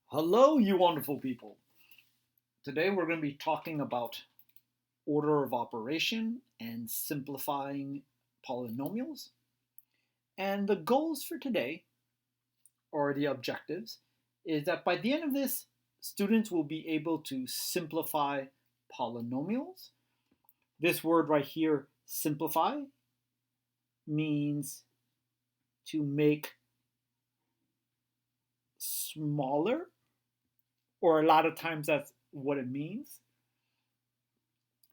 Hello, you wonderful people. Today we're going to be talking about order of operation and simplifying polynomials. And the goals for today, or the objectives, is that by the end of this, students will be able to simplify polynomials. This word right here, simplify, means to make smaller, or a lot of times that's what it means.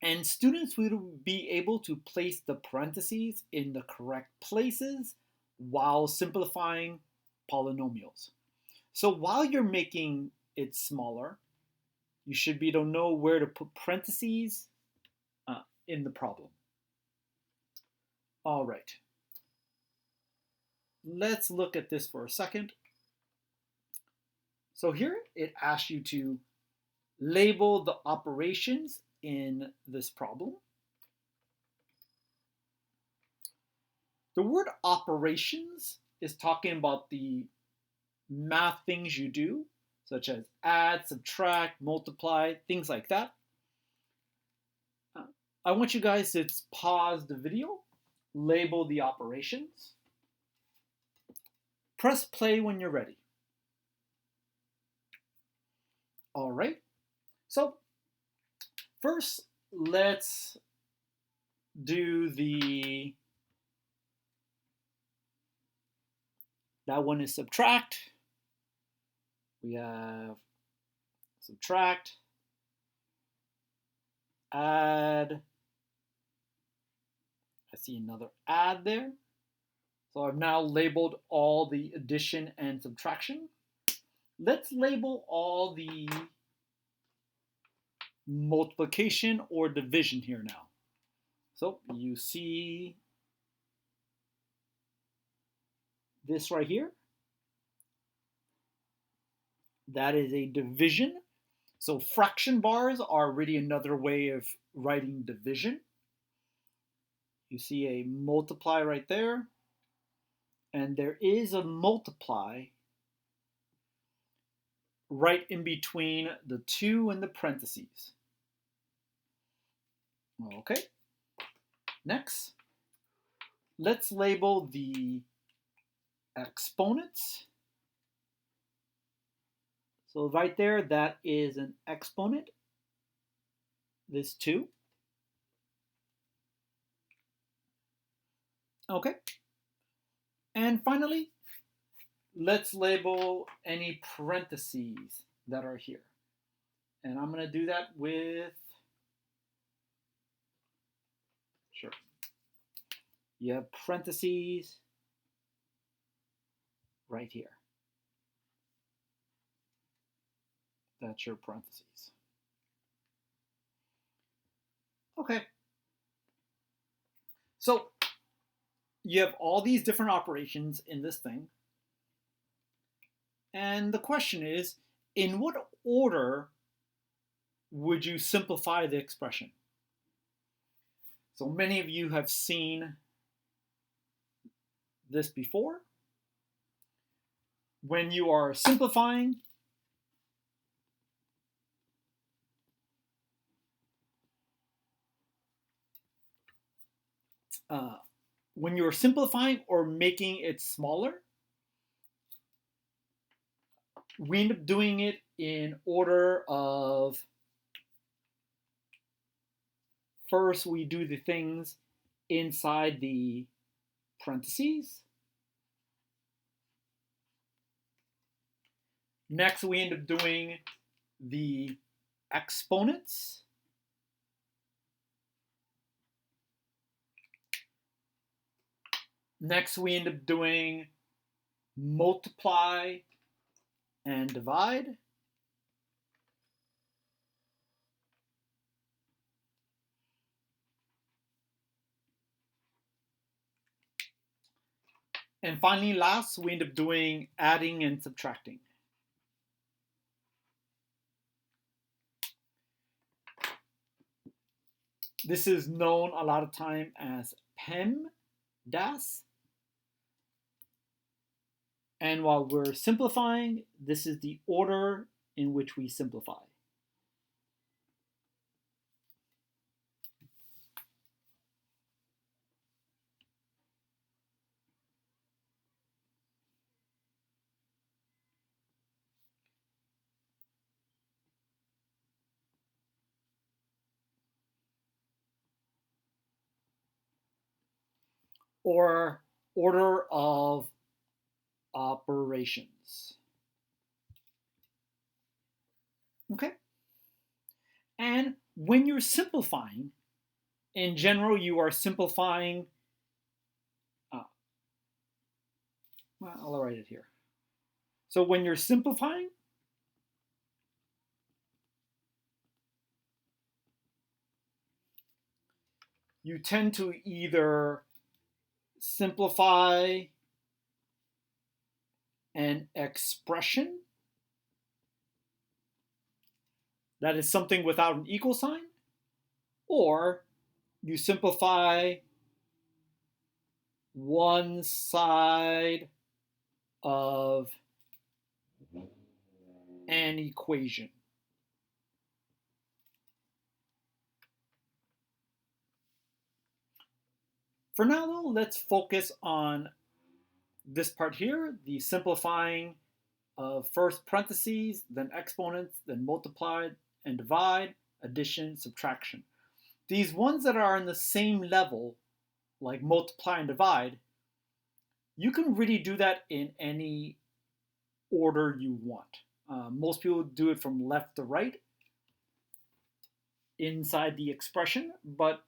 And students will be able to place the parentheses in the correct places while simplifying polynomials. So while you're making it smaller, you should be able to know where to put parentheses in the problem. All right, let's look at this for a second. So here it asks you to label the operations in this problem. The word operations is talking about the math things you do, such as add, subtract, multiply, things like that. I want you guys to pause the video, label the operations, press play when you're ready. All right, so first let's do that one is subtract. We have subtract, add. I see another add there. So I've now labeled all the addition and subtraction. Let's label all the multiplication or division here now. So you see this right here. That is a division. So fraction bars are really another way of writing division. You see a multiply right there. And there is a multiply right in between the 2 and the parentheses. Okay. Next, let's label the exponents. So right there, that is an exponent, this 2. Okay. And finally, let's label any parentheses that are here. And I'm going to do that with, sure. You have parentheses right here. That's your parentheses. Okay. So you have all these different operations in this thing. And the question is, in what order would you simplify the expression? So many of you have seen this before. When you are simplifying, when you're simplifying or making it smaller, we end up doing it in order of, first we do the things inside the parentheses. Next, we end up doing the exponents. Next, we end up doing multiply and divide. And finally, last, we end up doing adding and subtracting. This is known a lot of time as PEMDAS. And while we're simplifying, this is the order in which we simplify. Or order of operations. Okay? And when you're simplifying, in general, you are simplifying, well, I'll write it here. So when you're simplifying, you tend to either simplify an expression that is something without an equal sign, or you simplify one side of an equation. For now, though, let's focus on this part here, the simplifying of first parentheses, then exponents, then multiplied and divide, addition, subtraction. These ones that are on the same level, like multiply and divide, you can really do that in any order you want. Most people do it from left to right inside the expression, but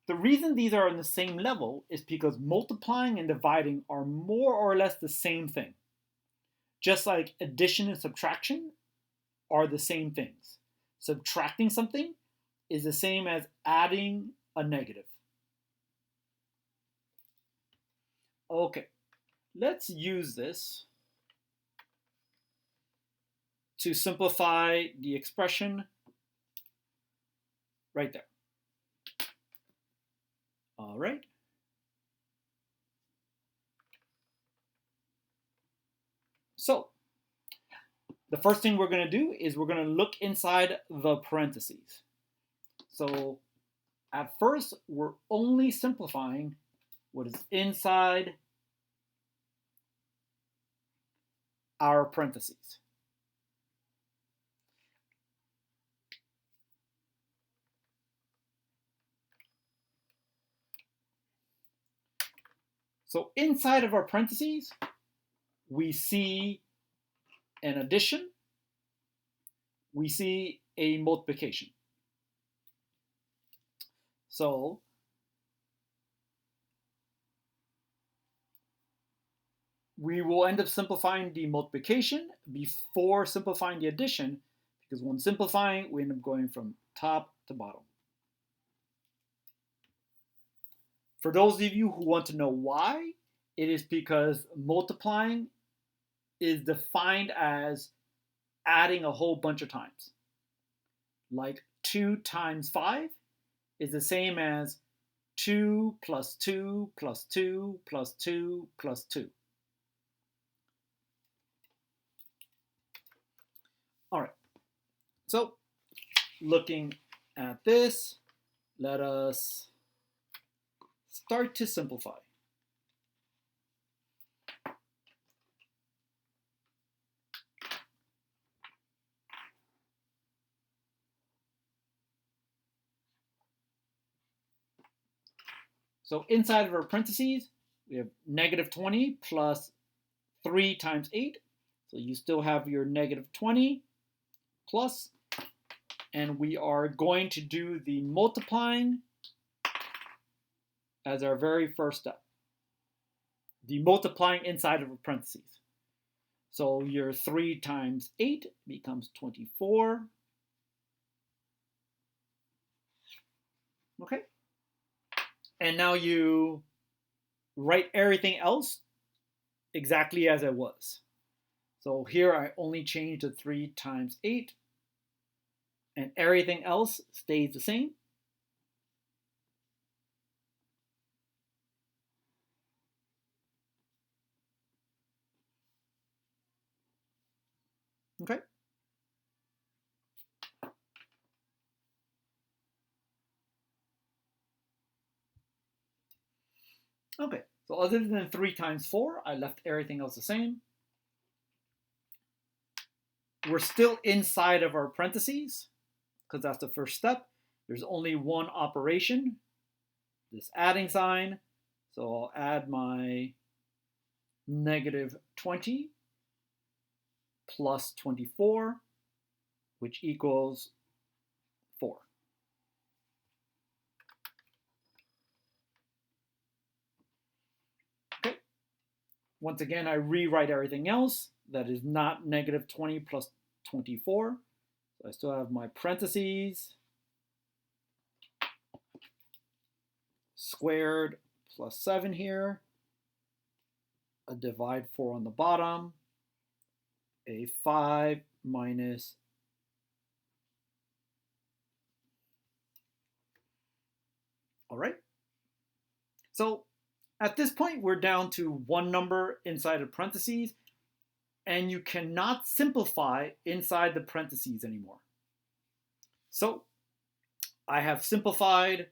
the reason these are on the same level is because multiplying and dividing are more or less the same thing. Just like addition and subtraction are the same things. Subtracting something is the same as adding a negative. Okay, let's use this to simplify the expression right there. All right. So the first thing we're going to do is we're going to look inside the parentheses. So at first, we're only simplifying what is inside our parentheses. So inside of our parentheses, we see an addition, we see a multiplication. So we will end up simplifying the multiplication before simplifying the addition, because when simplifying, we end up going from top to bottom. For those of you who want to know why, it is because multiplying is defined as adding a whole bunch of times. Like 2 times 5 is the same as 2 plus 2 plus 2 plus 2 plus 2. All right, so looking at this, let us start to simplify. So inside of our parentheses, we have negative 20 plus 3 times 8. So you still have your negative 20 plus, and we are going to do the multiplying as our very first step. The multiplying inside of a parentheses. So your 3 times 8 becomes 24. Okay? And now you write everything else exactly as it was. So here I only changed the 3 times 8, and everything else stays the same. Okay. Okay, so other than 3 times 4, I left everything else the same. We're still inside of our parentheses, because that's the first step. There's only one operation, this adding sign. So I'll add my negative 20 plus 24, which equals 4. Okay. Once again, I rewrite everything else that is not negative 20 plus 24. So I still have my parentheses, squared plus 7 here, a divide 4 on the bottom, a 5 minus all right. So at this point, we're down to one number inside of parentheses, and you cannot simplify inside the parentheses anymore. So I have simplified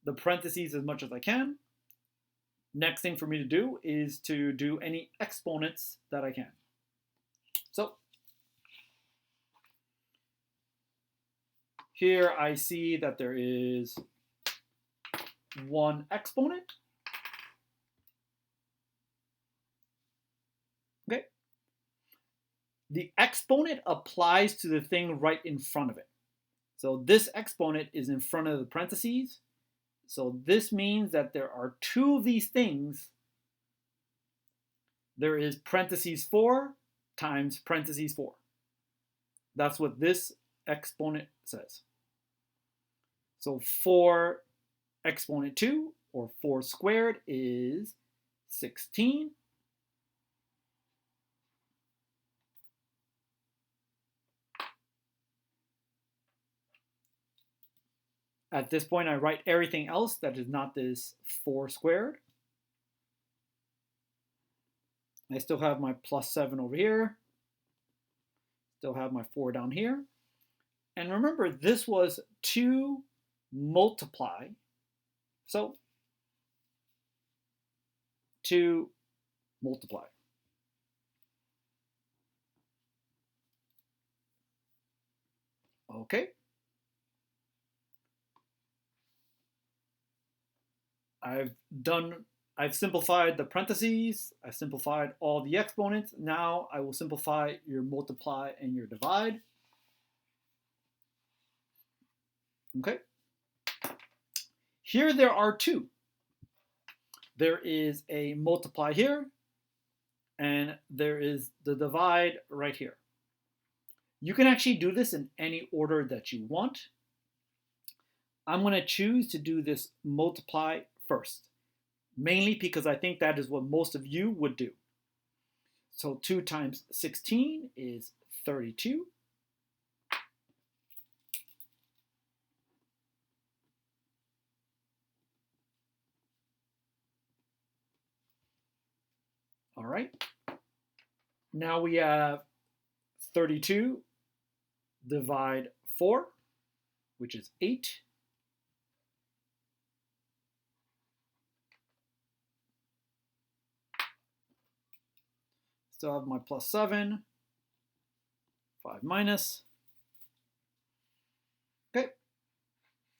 the parentheses as much as I can. Next thing for me to do is to do any exponents that I can. So here I see that there is one exponent. Okay. The exponent applies to the thing right in front of it. So this exponent is in front of the parentheses. So this means that there are 2 of these things. There is parentheses 4 times parentheses 4. That's what this exponent says. So 4 exponent 2, or 4 squared, is 16. At this point, I write everything else that is not this 4 squared. I still have my plus 7 over here. Still have my 4 down here. And remember, this was 2 multiply. So 2 multiply. Okay. I've simplified the parentheses. I've simplified all the exponents. Now I will simplify your multiply and your divide. Okay. Here there are 2. There is a multiply here, and there is the divide right here. You can actually do this in any order that you want. I'm going to choose to do this multiply first, mainly because I think that is what most of you would do. So 2 times 16 is 32. All right. Now we have 32 divide 4, which is 8. Still have my plus 7, 5 minus. Okay.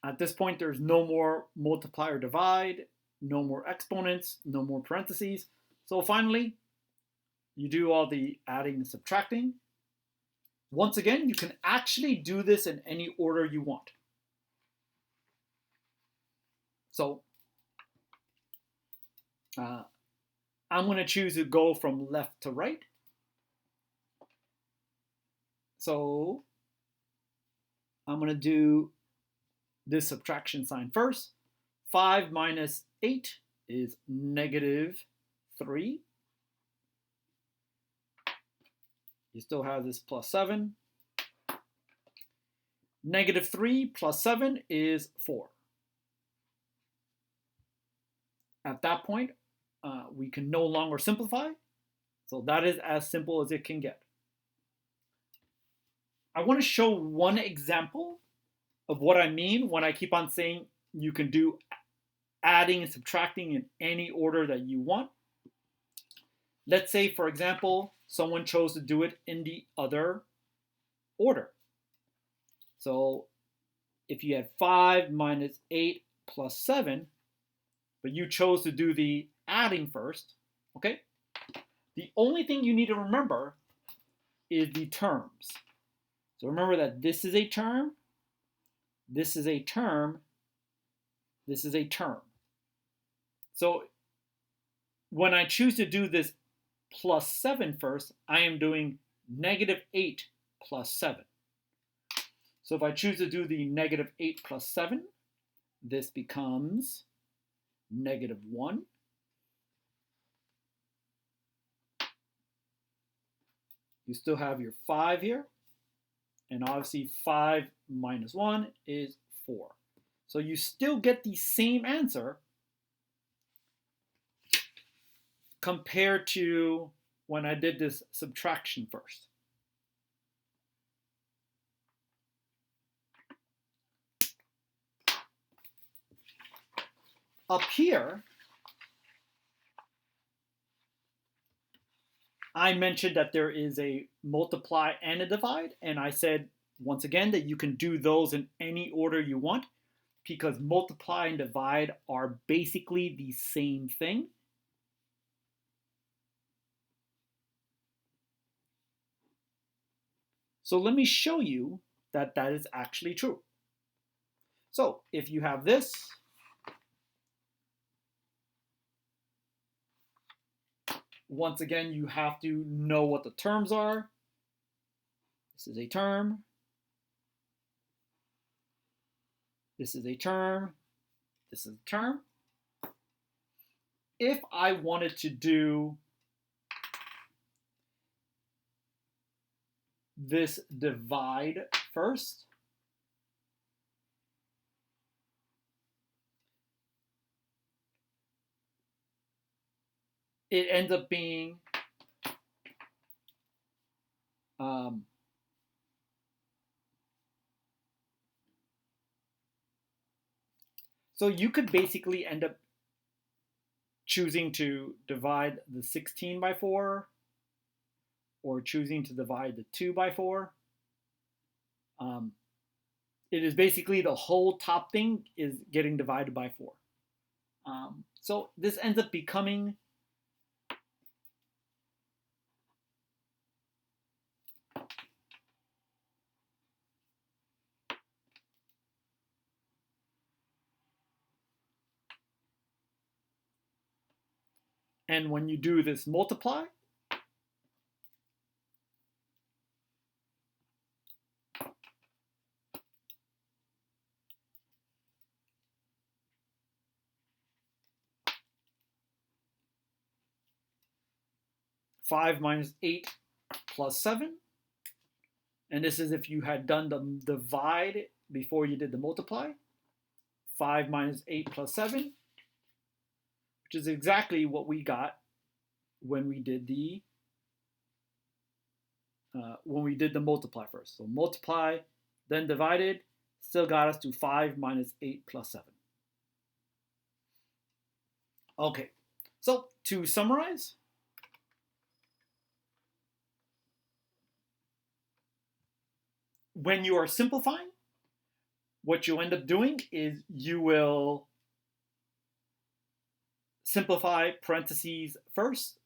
At this point, there's no more multiply or divide, no more exponents, no more parentheses. So finally, you do all the adding and subtracting. Once again, you can actually do this in any order you want. So I'm going to choose to go from left to right. So I'm going to do this subtraction sign first. 5 minus 8 is negative 3. You still have this plus 7. Negative 3 plus 7 is 4. At that point, we can no longer simplify. So that is as simple as it can get. I want to show one example of what I mean when I keep on saying you can do adding and subtracting in any order that you want. Let's say, for example, someone chose to do it in the other order. So if you had 5 minus 8 plus 7, but you chose to do the adding first, okay? The only thing you need to remember is the terms. So remember that this is a term, this is a term, this is a term. So when I choose to do this plus 7 first, I am doing negative 8 plus 7. So if I choose to do the negative 8 plus 7, this becomes negative 1. You still have your 5 here. And obviously 5 minus 1 is 4. So you still get the same answer compared to when I did this subtraction first. Up here, I mentioned that there is a multiply and a divide, and I said, once again, that you can do those in any order you want because multiply and divide are basically the same thing. So let me show you that that is actually true. So if you have this, once again, you have to know what the terms are. This is a term. This is a term. This is a term. If I wanted to do this divide first, it ends up being so you could basically end up choosing to divide the 16 by 4 or choosing to divide the 2 by 4. It is basically the whole top thing is getting divided by 4. So this ends up becoming and when you do this multiply, five minus 8 plus 7, and this is if you had done the divide before you did the multiply. 5 minus 8 plus 7, which is exactly what we got when we did the multiply first. So multiply, then divided, still got us to 5 minus 8 plus 7. Okay, so to summarize, when you are simplifying, what you end up doing is you will simplify parentheses first,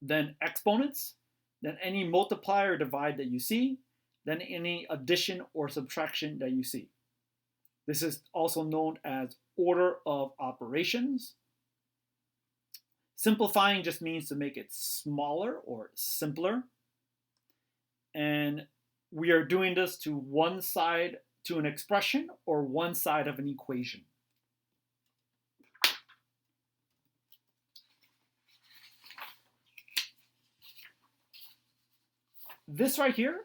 then exponents, then any multiply or divide that you see, then any addition or subtraction that you see. This is also known as order of operations. Simplifying just means to make it smaller or simpler. And we are doing this to one side to an expression or one side of an equation. This right here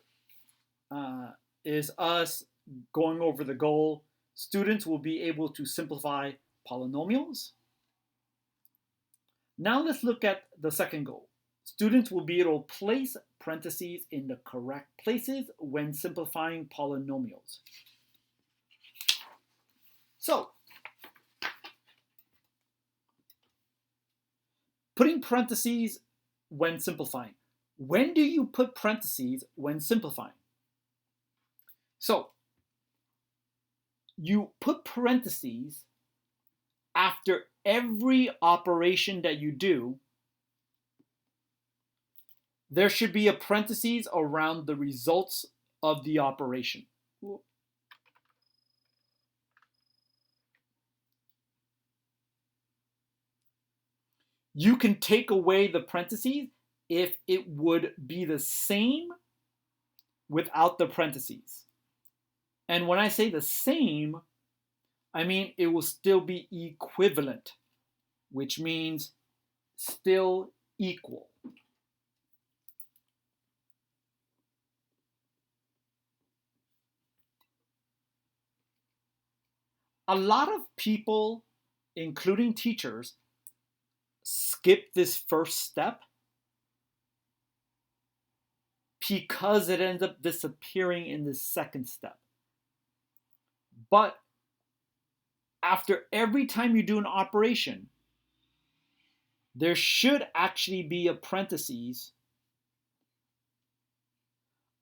is us going over the goal. Students will be able to simplify polynomials. Now let's look at the second goal. Students will be able to place parentheses in the correct places when simplifying polynomials. So, putting parentheses when simplifying. When do you put parentheses when simplifying? So, you put parentheses after every operation that you do. There should be a parentheses around the results of the operation. You can take away the parentheses if it would be the same without the parentheses. And when I say the same, I mean it will still be equivalent, which means still equal. A lot of people, including teachers, skip this first step because it ends up disappearing in the second step. But after every time you do an operation, there should actually be a parentheses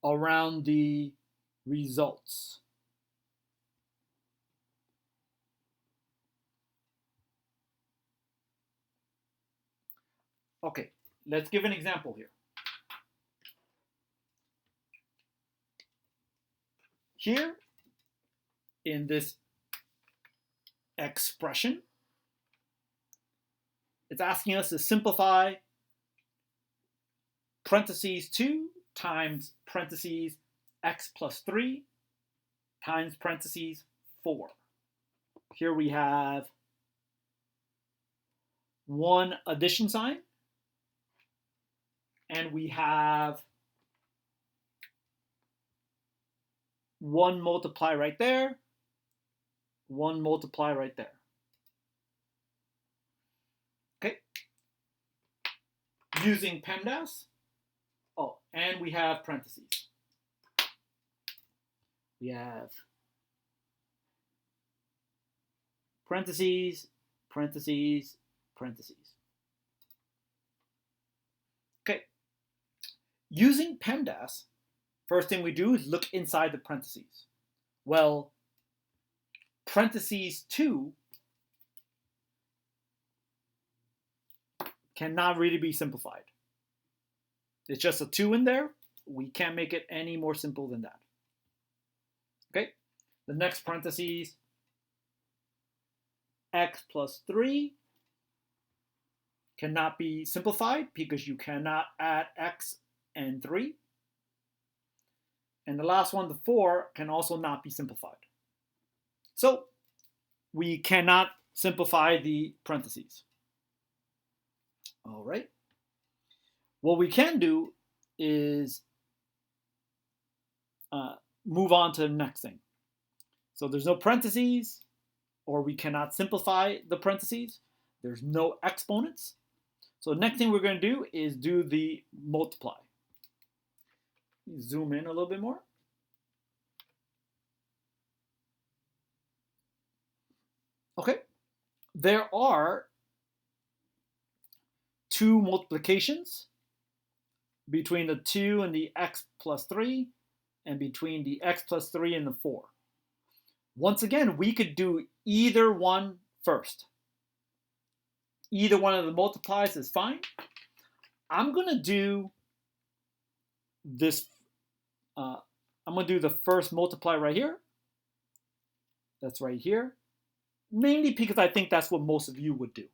around the results. Okay, let's give an example here. Here, in this expression, it's asking us to simplify parentheses 2 times parentheses x plus 3 times parentheses 4. Here we have one addition sign, and we have one multiply right there, one multiply right there. Okay. Using PEMDAS, oh, and we have parentheses. We have parentheses, parentheses, parentheses. Okay. Using PEMDAS, first thing we do is look inside the parentheses. Well, parentheses 2 cannot really be simplified. It's just a 2 in there. We can't make it any more simple than that. Okay, the next parentheses, x plus 3 cannot be simplified because you cannot add x and 3. And the last one, the 4, can also not be simplified. So we cannot simplify the parentheses. All right. What we can do is move on to the next thing. So there's no parentheses, or we cannot simplify the parentheses. There's no exponents. So the next thing we're going to do is do the multiply. Zoom in a little bit more. Okay, there are two multiplications between the 2 and the x plus 3, and between the x plus 3 and the 4. Once again, we could do either one first. Either one of the multiplies is fine. I'm going to do this. I'm going to do the first multiply right here. That's right here. Mainly because I think that's what most of you would do.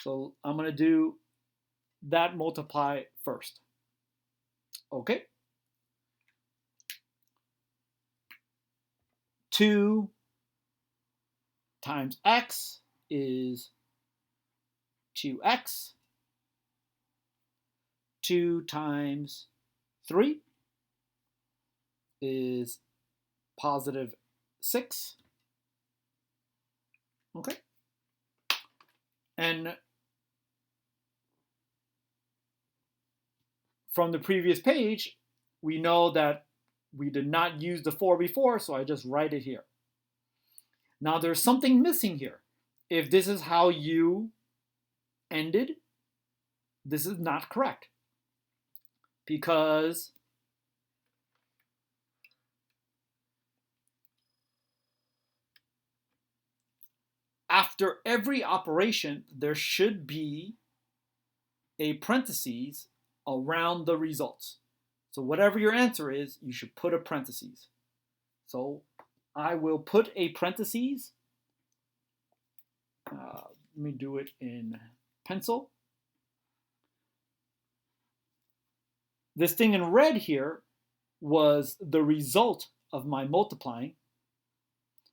So I'm going to do that multiply first. Okay. 2 times x is 2x. 2 times 3 is positive 6. Okay. And from the previous page, we know that we did not use the 4 before, so I just write it here. Now there's something missing here. If this is how you ended, this is not correct, because after every operation, there should be a parentheses around the results. So whatever your answer is, you should put a parentheses. So I will put a parentheses. Let me do it in pencil. This thing in red here was the result of my multiplying.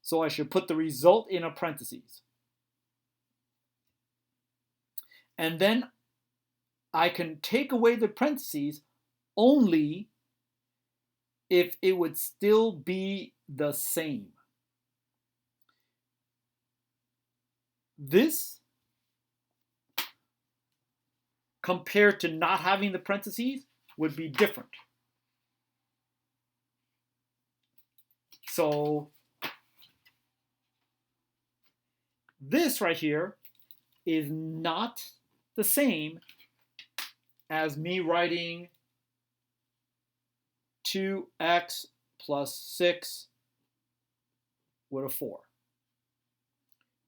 So I should put the result in a parentheses. And then I can take away the parentheses only if it would still be the same. This, compared to not having the parentheses, would be different. So this right here is not the same as me writing 2x plus 6 with a 4.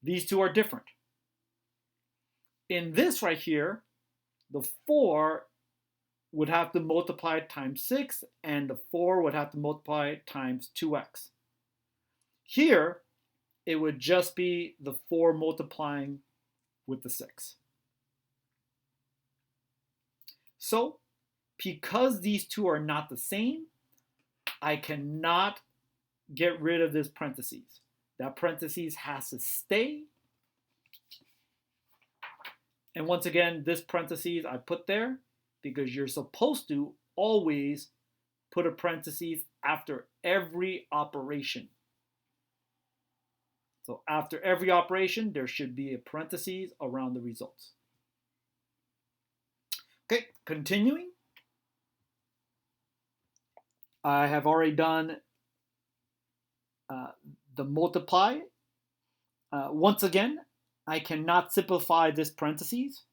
These two are different. In this right here, the 4 would have to multiply times 6, and the 4 would have to multiply times 2x. Here, it would just be the 4 multiplying with the 6. So, because these two are not the same, I cannot get rid of this parentheses. That parentheses has to stay. And once again, this parentheses I put there because you're supposed to always put a parentheses after every operation. So after every operation, there should be a parentheses around the results. Okay, continuing. I have already done the multiply. Once again, I cannot simplify this parentheses.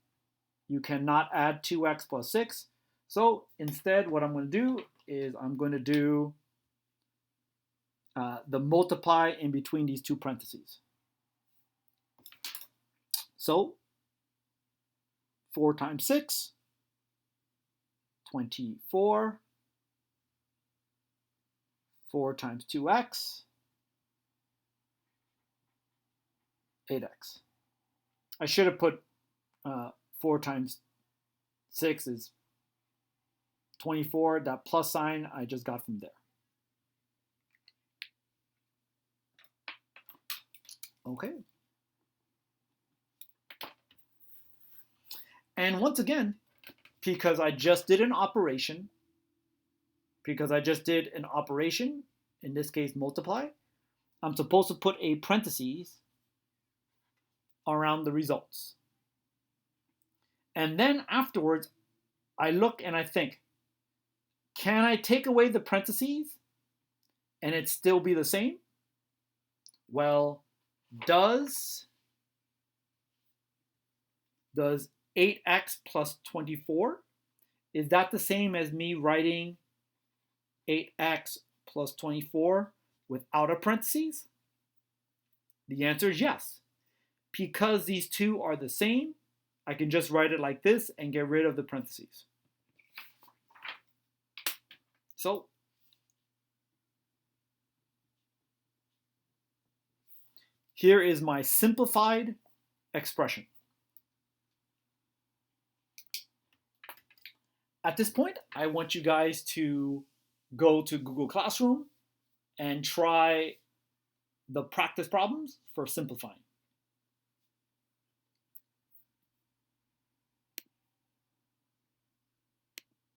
You cannot add 2x plus 6. So instead, what I'm going to do is I'm going to do the multiply in between these two parentheses. So 4 times 6, 24. 4 times 2x, 8x. I should have put 4 times 6 is 24. That plus sign I just got from there. Okay. And once again, because I just did an operation, in this case multiply, I'm supposed to put a parentheses around the results. And then afterwards, I look and I think, can I take away the parentheses and it still be the same? Well, does 8x plus 24, is that the same as me writing 8x plus 24 without a parentheses? The answer is yes. Because these two are the same, I can just write it like this and get rid of the parentheses. So, here is my simplified expression. At this point, I want you guys to go to Google Classroom and try the practice problems for simplifying.